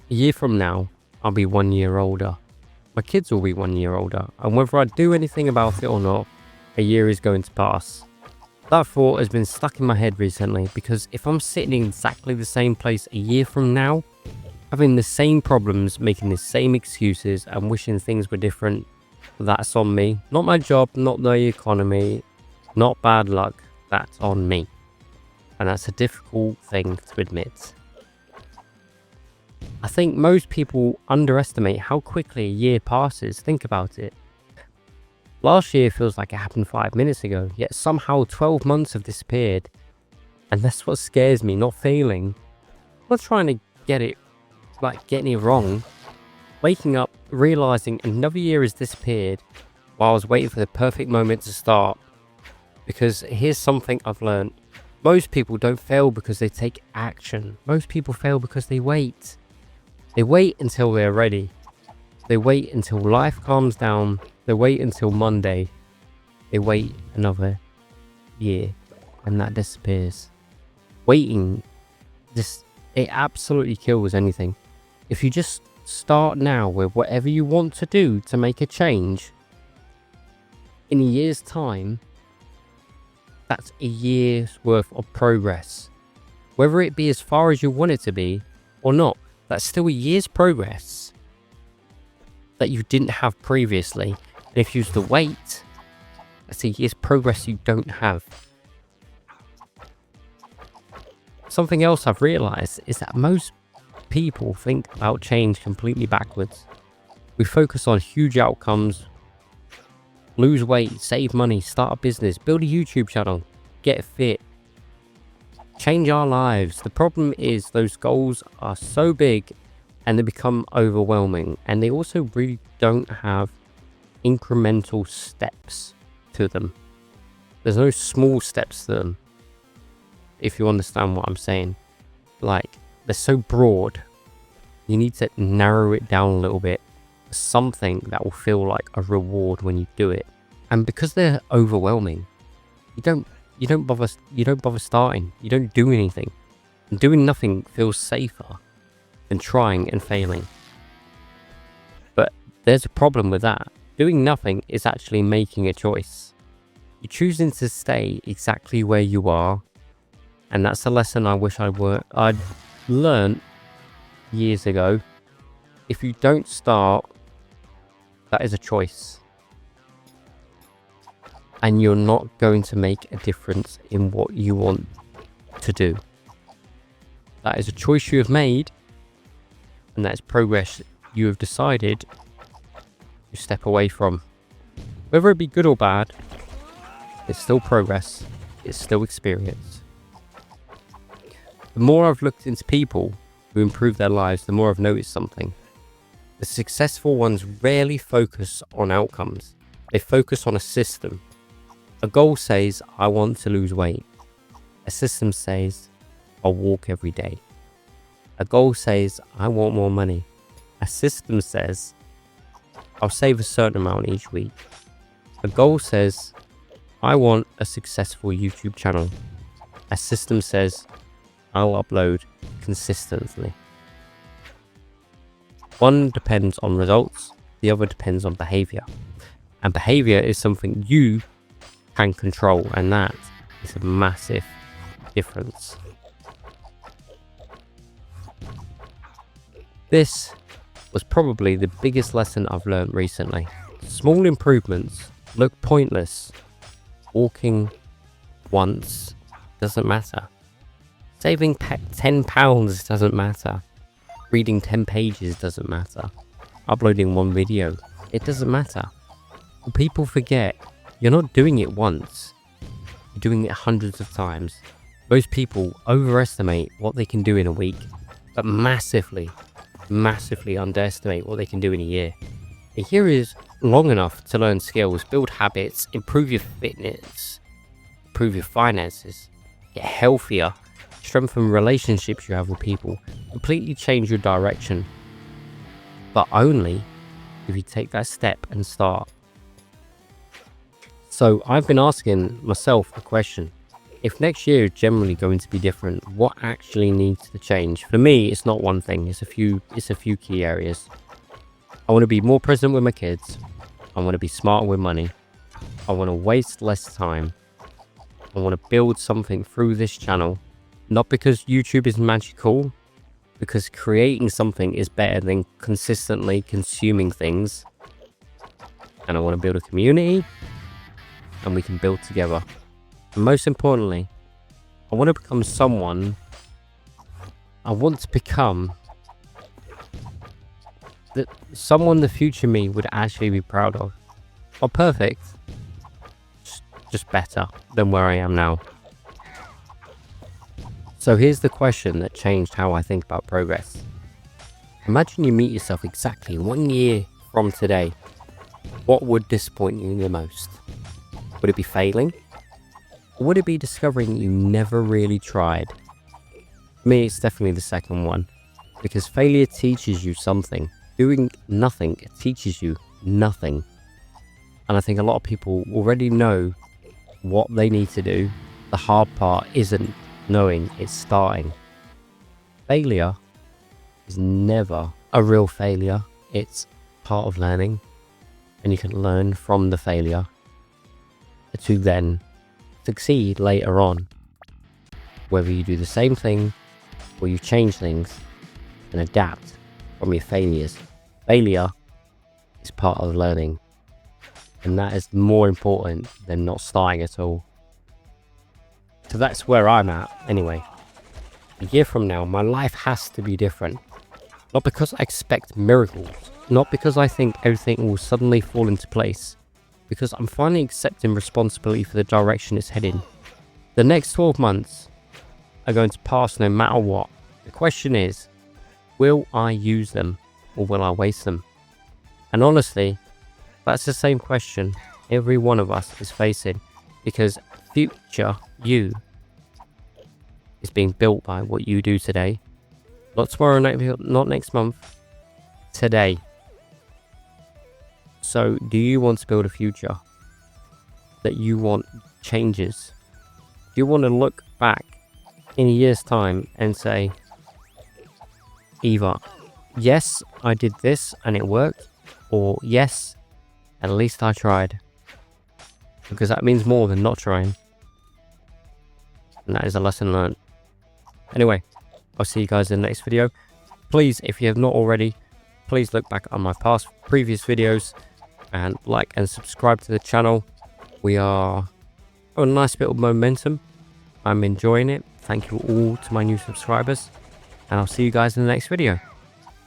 A year from now, I'll be 1 year older. My kids will be 1 year older, and whether I do anything about it or not, a year is going to pass. That thought has been stuck in my head recently because if I'm sitting in exactly the same place a year from now, having the same problems, making the same excuses, and wishing things were different, that's on me. Not my job, not the economy, not bad luck. That's on me. And that's a difficult thing to admit. I think most people underestimate how quickly a year passes. Think about it. Last year feels like it happened 5 minutes ago, yet somehow 12 months have disappeared. And that's what scares me, not failing. I'm not trying to getting it wrong. Waking up, realizing another year has disappeared while I was waiting for the perfect moment to start. Because here's something I've learned. Most people don't fail because they take action. Most people fail because they wait. They wait until they're ready. They wait until life calms down. They wait until Monday. They wait another year and that disappears. Waiting, it absolutely kills anything. If you just start now with whatever you want to do to make a change, in a year's time, that's a year's worth of progress. Whether it be as far as you want it to be or not, that's still a year's progress that you didn't have previously. And if you use the wait, that's a year's progress you don't have. Something else I've realized is that most people think about change completely backwards. We focus on huge outcomes: lose weight, save money, start a business, build a YouTube channel, get fit, change our lives. The problem is those goals are so big and they become overwhelming, and they also really don't have incremental steps to them. There's no small steps to them, if you understand what I'm saying. Like, they're so broad, you need to narrow it down a little bit. Something that will feel like a reward when you do it. And because they're overwhelming, you don't bother starting. You don't do anything. And doing nothing feels safer than trying and failing. But there's a problem with that. Doing nothing is actually making a choice. You're choosing to stay exactly where you are, and that's a lesson I wish I'd learned years ago. If you don't start, that is a choice. And you're not going to make a difference in what you want to do. That is a choice you have made, and that is progress you have decided to step away from. Whether it be good or bad, it's still progress, it's still experience. The more I've looked into people who improve their lives, the more I've noticed something. The successful ones rarely focus on outcomes. They focus on a system. A goal says, I want to lose weight. A system says, I'll walk every day. A goal says, I want more money. A system says, I'll save a certain amount each week. A goal says, I want a successful YouTube channel. A system says, I'll upload consistently. One depends on results, the other depends on behavior. And behavior is something you can control, and that is a massive difference. This was probably the biggest lesson I've learned recently. Small improvements look pointless. Walking once doesn't matter. Saving £10 doesn't matter. Reading 10 pages doesn't matter. Uploading one video, it doesn't matter. People forget you're not doing it once. You're doing it hundreds of times. Most people overestimate what they can do in a week, but massively underestimate what they can do in a year. A year is long enough to learn skills, build habits, improve your fitness, improve your finances, get healthier, strengthen relationships you have with people, completely change your direction. But only if you take that step and start. So I've been asking myself a question. if next year is generally going to be different, what actually needs to change? For me, it's not one thing. It's a few key areas. I want to be more present with my kids. I want to be smarter with money. I want to waste less time. I want to build something through this channel. Not because YouTube is magical, because creating something is better than consistently consuming things. And I want to build a community, and we can build together. And most importantly, I want to become someone. I want to become someone the future me would actually be proud of. Not perfect, just better than where I am now. So here's the question that changed how I think about progress. Imagine you meet yourself exactly 1 year from today. What would disappoint you the most? Would it be failing? Or would it be discovering you never really tried? For me, it's definitely the second one. Because failure teaches you something. Doing nothing teaches you nothing. And I think a lot of people already know what they need to do. The hard part isn't knowing, it's starting. Failure is never a real failure. It's part of learning. And you can learn from the failure to then succeed later on. Whether you do the same thing or you change things and adapt from your failures. Failure is part of learning. And that is more important than not starting at all. So that's where I'm at anyway. A year from now, my life has to be different. Not because I expect miracles. Not because I think everything will suddenly fall into place. Because I'm finally accepting responsibility for the direction it's heading. The next 12 months are going to pass no matter what. The question is, will I use them or will I waste them? And honestly, that's the same question every one of us is facing, because future you is being built by what you do today. Not tomorrow, not next month, today. So do you want to build a future that you want changes? Do you want to look back in a year's time and say, either yes, I did this and it worked, or yes, at least I tried? Because that means more than not trying. And that is a lesson learned. Anyway, I'll see you guys in the next video. Please, if you have not already, please look back on my previous videos and like and subscribe to the channel. We are on a nice bit of momentum. I'm enjoying it. Thank you all to my new subscribers. And I'll see you guys in the next video.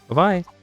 Bye-bye.